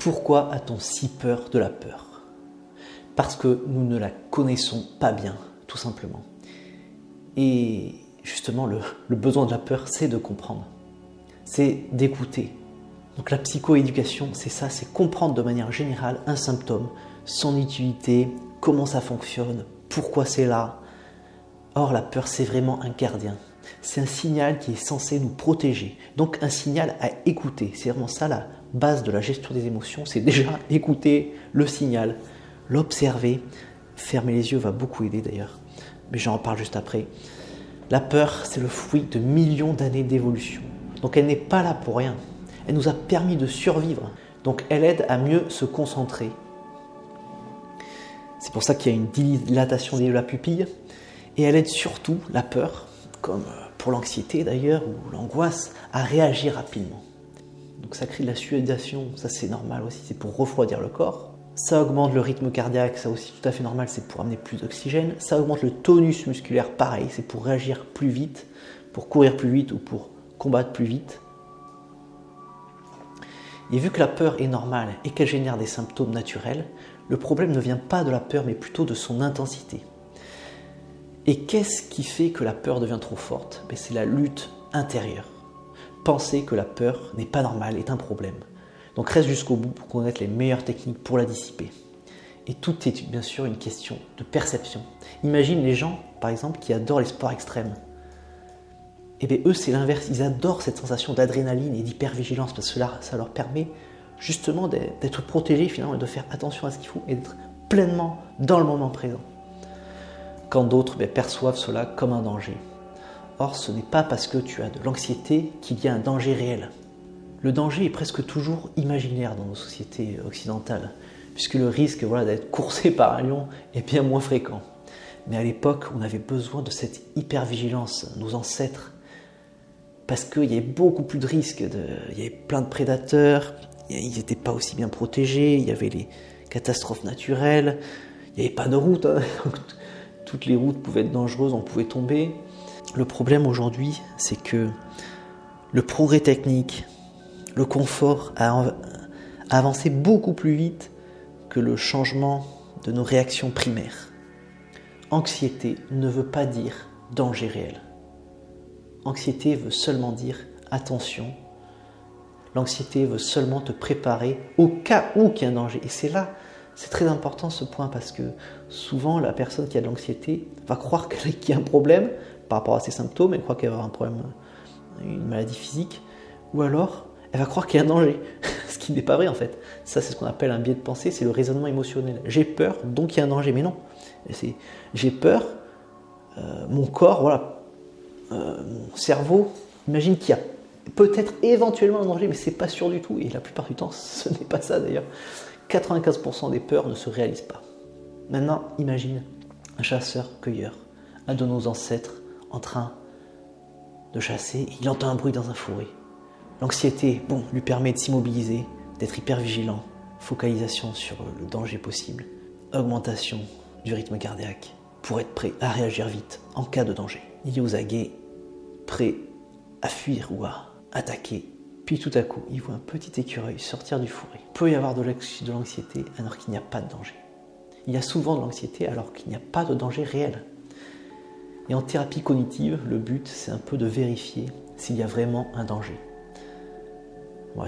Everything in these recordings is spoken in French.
Pourquoi a-t-on si peur de la peur? Parce que nous ne la connaissons pas bien, tout simplement. Et justement, le besoin de la peur, c'est de comprendre, c'est d'écouter. Donc la psychoéducation, c'est ça, c'est comprendre de manière générale un symptôme, son utilité, comment ça fonctionne, pourquoi c'est là. Or, la peur, c'est vraiment un gardien. C'est un signal qui est censé nous protéger. Donc un signal à écouter. C'est vraiment ça la base de la gestion des émotions. C'est déjà écouter le signal, l'observer. Fermer les yeux va beaucoup aider d'ailleurs. Mais j'en reparle juste après. La peur, c'est le fruit de millions d'années d'évolution. Donc elle n'est pas là pour rien. Elle nous a permis de survivre. Donc elle aide à mieux se concentrer. C'est pour ça qu'il y a une dilatation de la pupille. Et elle aide surtout, la peur, comme pour l'anxiété d'ailleurs, ou l'angoisse, à réagir rapidement. Donc ça crée de la sudation, ça c'est normal aussi, c'est pour refroidir le corps. Ça augmente le rythme cardiaque, ça aussi tout à fait normal, c'est pour amener plus d'oxygène. Ça augmente le tonus musculaire, pareil, c'est pour réagir plus vite, pour courir plus vite ou pour combattre plus vite. Et vu que la peur est normale et qu'elle génère des symptômes naturels, le problème ne vient pas de la peur mais plutôt de son intensité. Et qu'est-ce qui fait que la peur devient trop forte? C'est la lutte intérieure. Penser que la peur n'est pas normale est un problème. Donc reste jusqu'au bout pour connaître les meilleures techniques pour la dissiper. Et tout est bien sûr une question de perception. Imagine les gens, par exemple, qui adorent les sports extrêmes. Et bien eux, c'est l'inverse. Ils adorent cette sensation d'adrénaline et d'hypervigilance parce que là, ça leur permet justement d'être protégés finalement et de faire attention à ce qu'il faut et d'être pleinement dans le moment présent. Quand d'autres perçoivent cela comme un danger. Or, ce n'est pas parce que tu as de l'anxiété qu'il y a un danger réel. Le danger est presque toujours imaginaire dans nos sociétés occidentales, puisque le risque d'être coursé par un lion est bien moins fréquent. Mais à l'époque, on avait besoin de cette hypervigilance, nos ancêtres, parce qu'il y avait beaucoup plus de risques, il y avait plein de prédateurs, ils n'étaient pas aussi bien protégés, il y avait les catastrophes naturelles, il n'y avait pas de route, toutes les routes pouvaient être dangereuses, on pouvait tomber. Le problème aujourd'hui, c'est que le progrès technique, le confort a avancé beaucoup plus vite que le changement de nos réactions primaires. Anxiété ne veut pas dire danger réel. Anxiété veut seulement dire attention. L'anxiété veut seulement te préparer au cas où il y a un danger. Et c'est là, c'est très important ce point parce que souvent la personne qui a de l'anxiété va croire qu'il y a un problème par rapport à ses symptômes, elle croit qu'elle va avoir un problème, une maladie physique, ou alors elle va croire qu'il y a un danger, ce qui n'est pas vrai en fait. Ça c'est ce qu'on appelle un biais de pensée, c'est le raisonnement émotionnel. J'ai peur, donc il y a un danger, mais non. J'ai peur, mon corps, mon cerveau, imagine qu'il y a peut-être éventuellement un danger, mais c'est pas sûr du tout, et la plupart du temps ce n'est pas ça d'ailleurs. 95% des peurs ne se réalisent pas. Maintenant, imagine un chasseur-cueilleur, un de nos ancêtres en train de chasser, et il entend un bruit dans un fourré. L'anxiété, lui permet de s'immobiliser, d'être hyper vigilant, focalisation sur le danger possible, augmentation du rythme cardiaque pour être prêt à réagir vite en cas de danger. Il est aux aguets, prêt à fuir ou à attaquer. Puis tout à coup, il voit un petit écureuil sortir du fourré. Il peut y avoir de l'anxiété alors qu'il n'y a pas de danger. Il y a souvent de l'anxiété alors qu'il n'y a pas de danger réel. Et en thérapie cognitive, le but, c'est un peu de vérifier s'il y a vraiment un danger.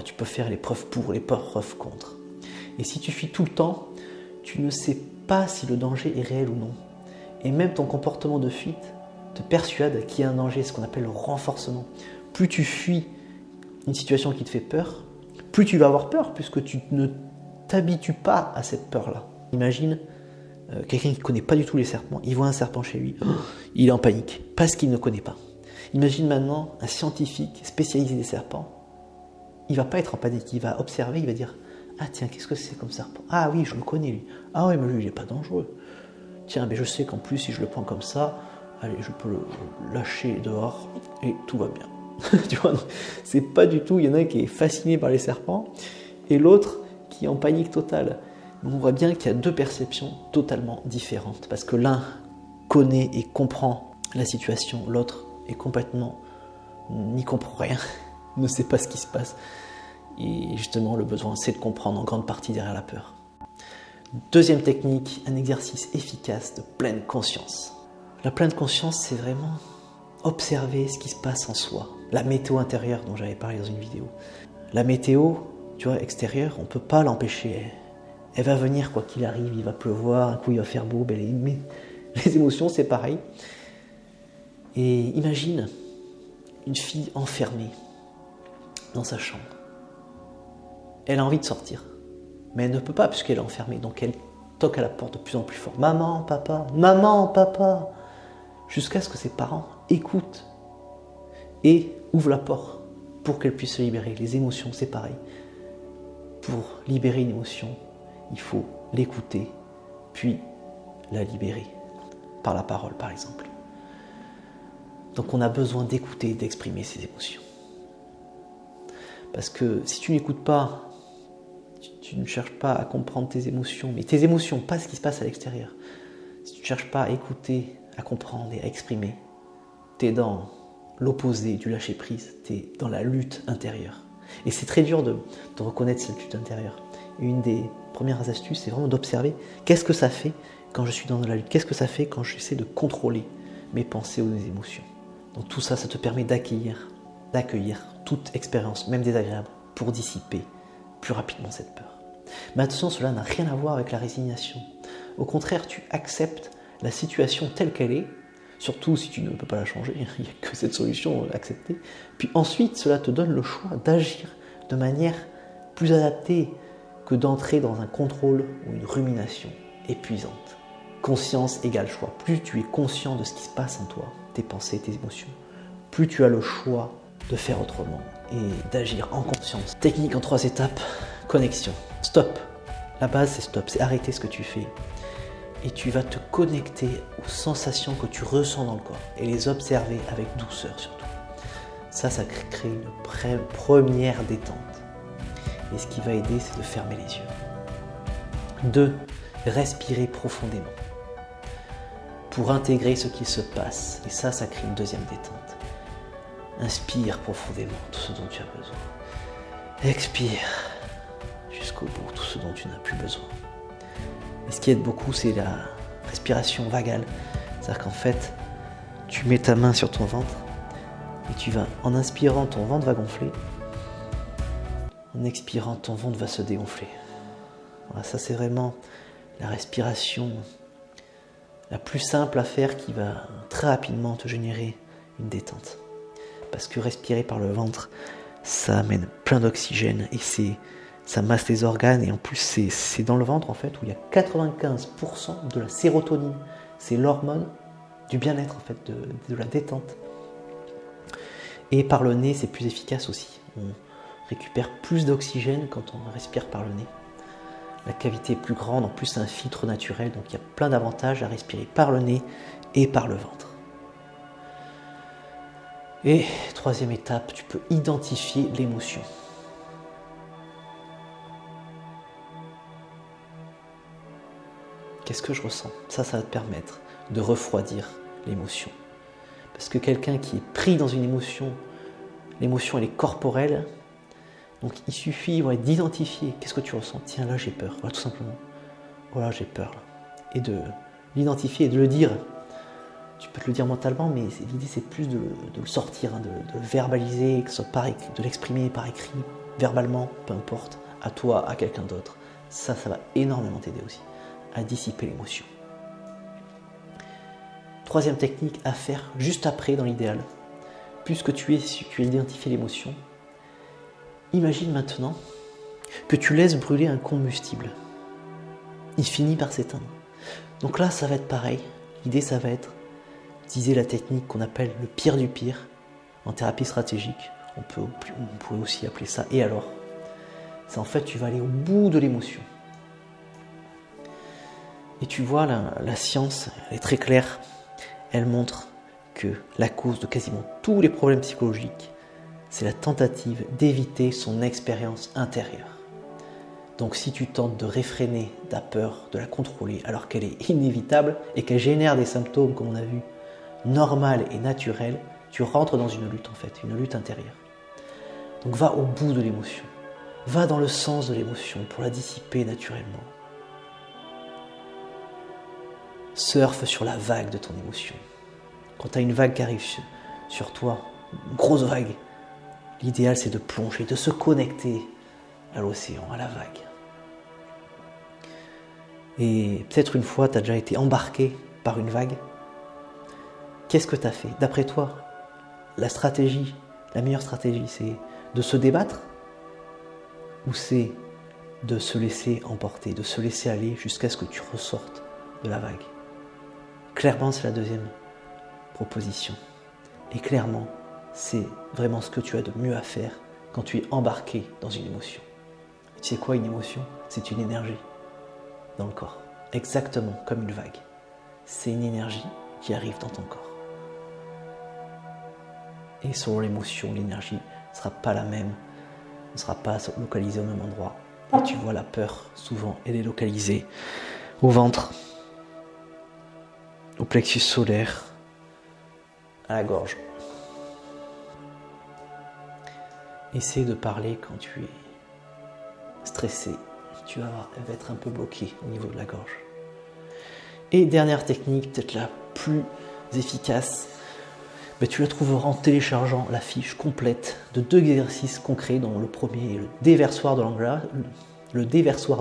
Tu peux faire les preuves pour, les preuves contre. Et si tu fuis tout le temps, tu ne sais pas si le danger est réel ou non. Et même ton comportement de fuite te persuade qu'il y a un danger, ce qu'on appelle le renforcement. Plus tu fuis une situation qui te fait peur, plus tu vas avoir peur, puisque tu ne t'habitues pas à cette peur-là. Imagine quelqu'un qui ne connaît pas du tout les serpents, il voit un serpent chez lui, il est en panique, parce qu'il ne connaît pas. Imagine maintenant un scientifique spécialisé des serpents, il ne va pas être en panique, il va observer, il va dire « Ah tiens, qu'est-ce que c'est comme serpent? Ah oui, je le connais lui. Ah oui, mais lui, il n'est pas dangereux. Tiens, mais je sais qu'en plus, si je le prends comme ça, allez, je peux le lâcher dehors et tout va bien. » Tu vois, c'est pas du tout, il y en a un qui est fasciné par les serpents et l'autre qui est en panique totale. Donc on voit bien qu'il y a deux perceptions totalement différentes parce que l'un connaît et comprend la situation, l'autre est complètement n'y comprend rien, ne sait pas ce qui se passe. Et justement, le besoin, c'est de comprendre en grande partie derrière la peur. Deuxième technique, un exercice efficace de pleine conscience. La pleine conscience, c'est vraiment observer ce qui se passe en soi. La météo intérieure dont j'avais parlé dans une vidéo. La météo, tu vois, extérieure, on ne peut pas l'empêcher. Elle va venir quoi qu'il arrive, il va pleuvoir, un coup il va faire beau, mais les émotions c'est pareil. Et imagine une fille enfermée dans sa chambre. Elle a envie de sortir, mais elle ne peut pas puisqu'elle est enfermée, donc elle toque à la porte de plus en plus fort. Maman, papa, jusqu'à ce que ses parents écoutent et ouvrent la porte pour qu'elle puisse se libérer. Les émotions, c'est pareil. Pour libérer une émotion, il faut l'écouter, puis la libérer, par la parole par exemple. Donc on a besoin d'écouter et d'exprimer ses émotions. Parce que si tu n'écoutes pas, tu ne cherches pas à comprendre tes émotions, mais tes émotions, pas ce qui se passe à l'extérieur. Si tu ne cherches pas à écouter, à comprendre et à exprimer, tu es dans l'opposé du lâcher-prise, tu es dans la lutte intérieure. Et c'est très dur de reconnaître cette lutte intérieure. Et une des premières astuces, c'est vraiment d'observer qu'est-ce que ça fait quand je suis dans la lutte, qu'est-ce que ça fait quand j'essaie de contrôler mes pensées ou mes émotions. Donc tout ça, ça te permet d'accueillir toute expérience, même désagréable, pour dissiper plus rapidement cette peur. Mais attention, cela n'a rien à voir avec la résignation. Au contraire, tu acceptes la situation telle qu'elle est, surtout si tu ne peux pas la changer, il n'y a que cette solution, accepter. Puis ensuite, cela te donne le choix d'agir de manière plus adaptée que d'entrer dans un contrôle ou une rumination épuisante. Conscience égale choix. Plus tu es conscient de ce qui se passe en toi, tes pensées, tes émotions, plus tu as le choix de faire autrement et d'agir en conscience. Technique en 3 étapes, connexion. Stop. La base, c'est stop, c'est arrêter ce que tu fais. Et tu vas te connecter aux sensations que tu ressens dans le corps et les observer avec douceur surtout. Ça crée une première détente. Et ce qui va aider, c'est de fermer les yeux. 2. Respirer profondément pour intégrer ce qui se passe. Et ça crée une deuxième détente. Inspire profondément tout ce dont tu as besoin. Expire jusqu'au bout tout ce dont tu n'as plus besoin. Et ce qui aide beaucoup, c'est la respiration vagale. C'est-à-dire qu'en fait, tu mets ta main sur ton ventre et tu vas, en inspirant, ton ventre va gonfler. En expirant, ton ventre va se dégonfler. Voilà, ça c'est vraiment la respiration la plus simple à faire qui va très rapidement te générer une détente. Parce que respirer par le ventre, ça amène plein d'oxygène et ça masse les organes et en plus c'est dans le ventre en fait où il y a 95% de la sérotonine. C'est l'hormone du bien-être en fait, de la détente. Et par le nez, c'est plus efficace aussi. On récupère plus d'oxygène quand on respire par le nez. La cavité est plus grande, en plus c'est un filtre naturel, donc il y a plein d'avantages à respirer par le nez et par le ventre. Et 3e étape, tu peux identifier l'émotion. Qu'est-ce que je ressens ? Ça va te permettre de refroidir l'émotion. Parce que quelqu'un qui est pris dans une émotion, l'émotion elle est corporelle, donc il suffit d'identifier qu'est-ce que tu ressens. Tiens, là j'ai peur, voilà, tout simplement. Voilà, j'ai peur. Là. Et de l'identifier et de le dire. Tu peux te le dire mentalement, mais l'idée c'est plus de le sortir, de le verbaliser, que ce soit de l'exprimer par écrit, verbalement, peu importe, à toi, à quelqu'un d'autre. Ça va énormément t'aider aussi à dissiper l'émotion. 3e technique à faire juste après dans l'idéal. Puisque tu as identifié l'émotion, imagine maintenant que tu laisses brûler un combustible. Il finit par s'éteindre. Donc là, ça va être pareil. L'idée, ça va être d'utiliser la technique qu'on appelle le pire du pire en thérapie stratégique. On pourrait aussi appeler ça « et alors ?» C'est en fait, tu vas aller au bout de l'émotion. Et tu vois, la science, elle est très claire. Elle montre que la cause de quasiment tous les problèmes psychologiques, c'est la tentative d'éviter son expérience intérieure. Donc si tu tentes de réfréner ta peur, de la contrôler, alors qu'elle est inévitable et qu'elle génère des symptômes, comme on a vu, normaux et naturels, tu rentres dans une lutte en fait, une lutte intérieure. Donc va au bout de l'émotion. Va dans le sens de l'émotion pour la dissiper naturellement. Surfe sur la vague de ton émotion. Quand tu as une vague qui arrive sur toi, une grosse vague, l'idéal c'est de plonger, de se connecter à l'océan, à la vague. Et peut-être une fois tu as déjà été embarqué par une vague. Qu'est-ce que tu as fait? D'après toi, la meilleure stratégie, c'est de se débattre ou c'est de se laisser emporter, de se laisser aller jusqu'à ce que tu ressortes de la vague? Clairement, c'est la deuxième proposition. Et clairement, c'est vraiment ce que tu as de mieux à faire quand tu es embarqué dans une émotion. Et tu sais quoi, une émotion? C'est une énergie dans le corps, exactement comme une vague. C'est une énergie qui arrive dans ton corps. Et selon l'émotion, l'énergie ne sera pas la même, ne sera pas localisée au même endroit. Et tu vois, la peur, souvent, elle est localisée au ventre, au plexus solaire, à la gorge. Essaie de parler quand tu es stressé. Tu vas être un peu bloqué au niveau de la gorge. Et dernière technique, peut-être la plus efficace, mais tu la trouveras en téléchargeant la fiche complète de 2 exercices concrets, dont le premier est le déversoir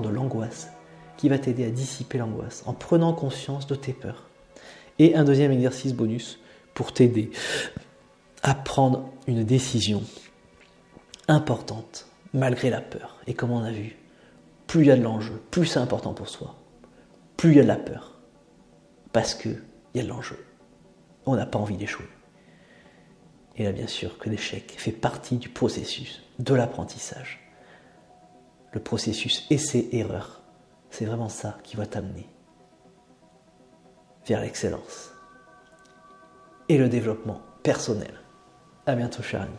de l'angoisse, qui va t'aider à dissiper l'angoisse en prenant conscience de tes peurs. Et un deuxième exercice bonus pour t'aider à prendre une décision importante malgré la peur. Et comme on a vu, plus il y a de l'enjeu, plus c'est important pour soi, plus il y a de la peur. Parce qu'il y a de l'enjeu. On n'a pas envie d'échouer. Et là, bien sûr, que l'échec fait partie du processus de l'apprentissage. Le processus essai-erreur, c'est vraiment ça qui va t'amener vers l'excellence et le développement personnel. À bientôt, cher ami.